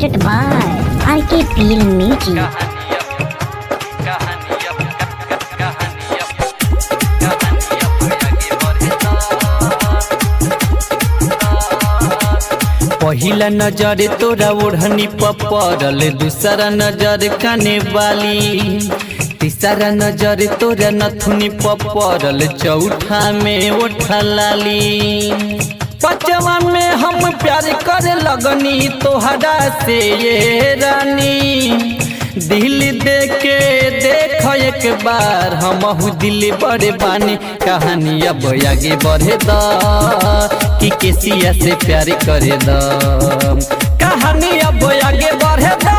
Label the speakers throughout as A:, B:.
A: Presented by RK Peel Music.
B: पहिला नजर तोरा ओढ़नी पपरल, दूसरा नजर काने वाली, तीसरा नजर तोरा नथुनी पपरल, चौथा में ओठा लाली, पांचवा में हम प्यार करे लगनी तोहरा से ये रानी। दिल देके देख एक बार हमहु दिल बड़े बानी, कहानी अब आगे बढ़े दा कि केसिया से प्यार करे दा। कहानी अब आगे बढ़े दा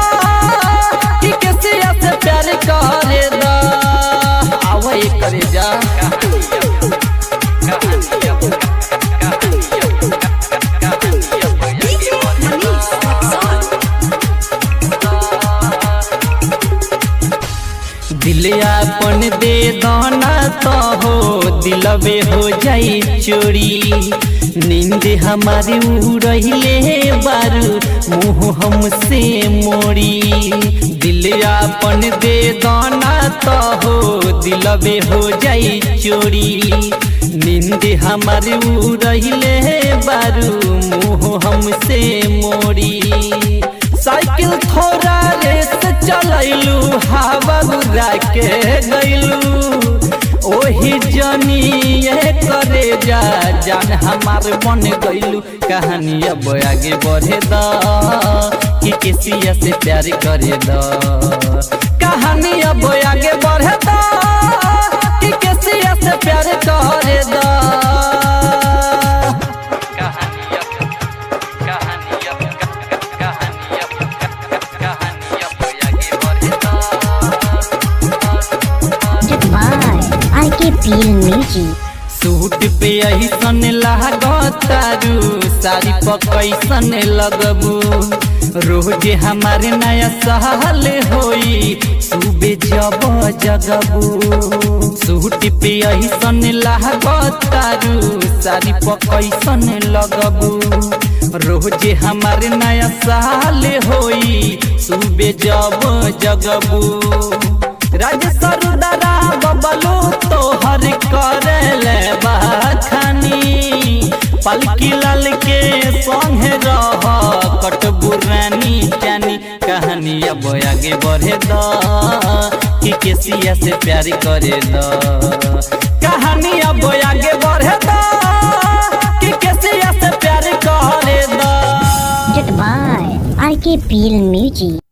B: कि केसिया से प्यार करे दा। आवे करे जा दिल अपन दे दाना तो हो दिलवे हो जाई चोरी। नींद हमारी उड़ले बारू मुँह हमसे मोड़ी। दिल अपन दे दाना तो हो दिलवे हो जाई चोरी। नींद हमारी उड़ले बारू मुँह हमसे मोड़ी। साइकिल थोड़ा रेस चलैलू हवा उड़ा के गैलू, ओही जनी ये करे जा जान हमार मन गैलू। कहानी अब आगे बढ़े दा कि केसिया से प्यार करे दा। कहानी अब आगे बढ़े दा कि केसिया से प्यार करे दा।
A: RK Peel Music.
B: सूट पे ऐसन लागतारू, साड़ी पकैसन लगबू। रोज हमारे नया साल होई सुबह जब जगबू। सूट पे ऐसन लागतारू, साड़ी पकैसन लगबू। रोज हमारे नया साल होई सुबह जब जगबू। राज सरुदरा बबलू तोहर करे बखानी, पलकी लाल के संग रह कटबू रानी जानी। कहानी अब आगे बढ़े दा कि केसिया से प्यार करे दा। कहानी अब आगे बढ़े दा कि केसिया से प्यार करे दा।
A: Presented by RK Peel Music.